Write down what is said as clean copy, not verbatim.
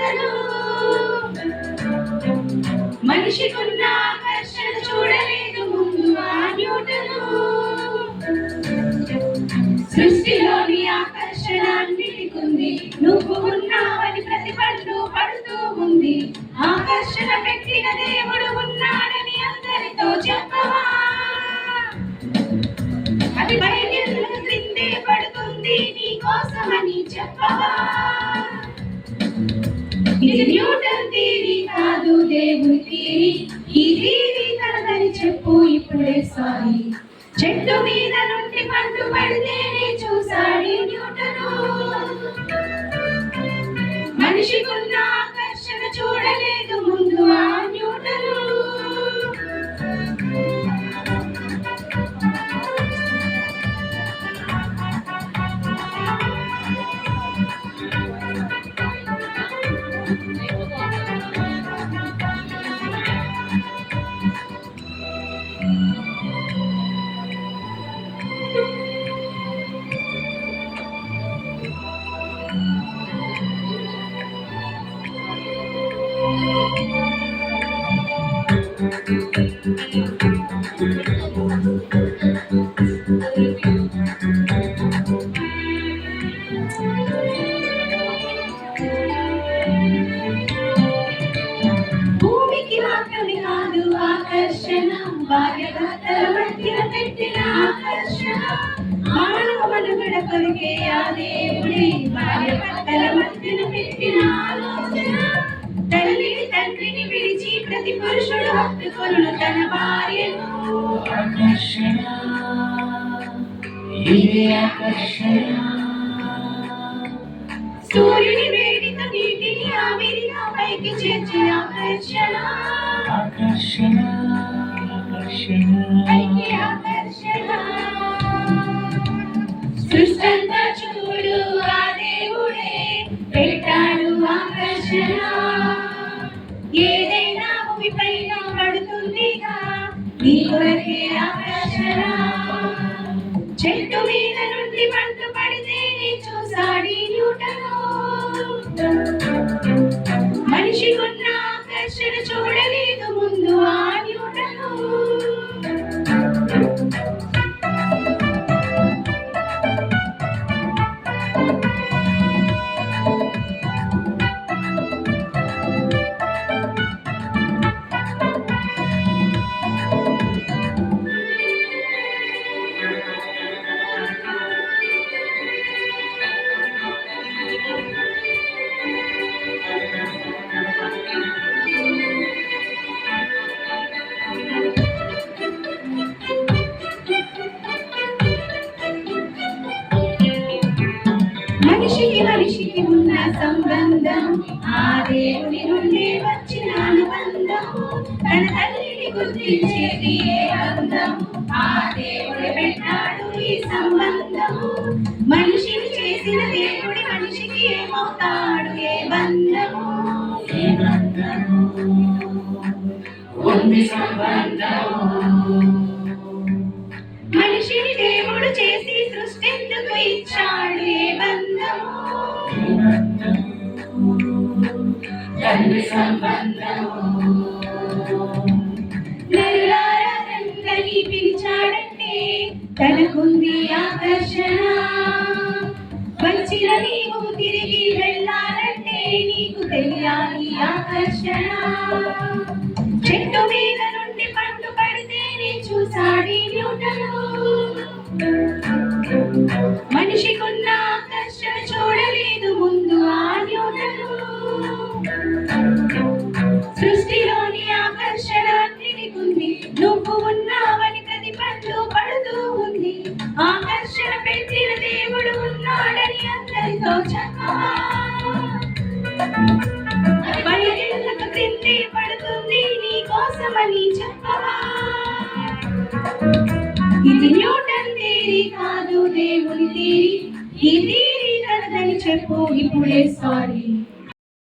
Newton. మనిషికున్న ఆకర్షణ చూడలేదు ముందు ఆ న్యూటను. సృష్టిలోని ఆకర్షణ అన్నిటికుంది, నువ్వు ఉన్నావని ప్రతి పండు పడుతూ ఉంది. ఆకర్షణ పెట్టిన దేవుడు ఉన్నాడని అందరితో చెప్పవా? అది బయలుదేరులకు క్రిందే పడుతుంది నీ కోసమని చెప్పవా? ఇది న్యూటన్ థియరీ కాదు దేవుని థియరీ. ఈ థియరీ తనదని చెప్పు ఇప్పుడే సారీ. చెట్టు మీద నుండి పండు పడితేనే చూసాడు న్యూటను. మనిషికున్న ఆకర్షణ చూడలేదు ముందు ఆ న్యూటను. భూమికి మాత్రమే కాదు ఆకర్షణ, భార్యాభర్తల మధ్య పెట్టిన ఆకర్షణ. మానవ మనుగడ కొరికే ఆ దేవుడే భార్యాభర్తల మధ్యన పెట్టిన ఆలోచన. తల్లిని తండ్రిని విడిచి ప్రతి పురుషుడు హత్తుకొను తన భార్యను. ఆకర్షణ, ఇదే ఆకర్షణ. సూర్యుని వేడితో నీటిని ఆవిరిగా పైకి చేర్చి ఆకర్షణ. ఆకర్షణ, ఆకర్షణ, పైకి ఆకర్షణ. సృష్టంతా చూడు ఆ దేవుడే పెట్టాడు ఆకర్షణ. ఏదైనా భూమి పైన పడుతుందిగా నీ కొరకే ఆకర్షణ. చెట్టు మీద నుండి పండు పడితేనే చూసాడు న్యూటను. మనిషికున్న ఆకర్షణ చూడలేదు ముందు ఆ న్యూటను. మనిషికి మనిషికి ఉన్న సంబంధం ఆ దేవుని నుండి వచ్చిన అనుబంధం. తన తల్లిని గుర్తించేది ఏ బంధం, ఆ దేవుడు పెట్టాడు ఈ సంబంధం. మనిషిని చేసిన దేవుడి మనిషికి ఏమవుతాడు ఏ బంధము? ఏ బంధము ఉంది సంబంధము. మనిషిని దేవుడు చేసి సృష్టి ఎందుకు ఇచ్చాడు ఏ బంధము? తండ్రి సంబంధము. నరులారా తండ్రిని పిలిచాడంటే తనకుంది ఆకర్షణ. వచ్చిన నీవు తిరిగి వెళ్ళాలంటే నీకు తెలియాలి ఆకర్షణ. చెట్టు మీద నుండి పండు పడితేనే చూసాడు న్యూటను. మనిషికున్న ఆకర్షణ చూడలేదు ముందు ఆ న్యూటను. సృష్టిలోని ఆకర్షణ అన్నిటికుంది, నువ్వు ఉన్నావని ప్రతి పండు పడుతూ ఉంది. ఆకర్షణ పెట్టిన దేవుడు ఉన్నాడని అందరితో చెప్పవా? బయలులకు క్రిందే పడుతుంది నీ కోసమని చెప్పవా? ఇది న్యూటన్ థియరీ కాదు దేవుని థియరీ. ఈ థియరీ తనదని చెప్పు ఇప్పుడే సారీ.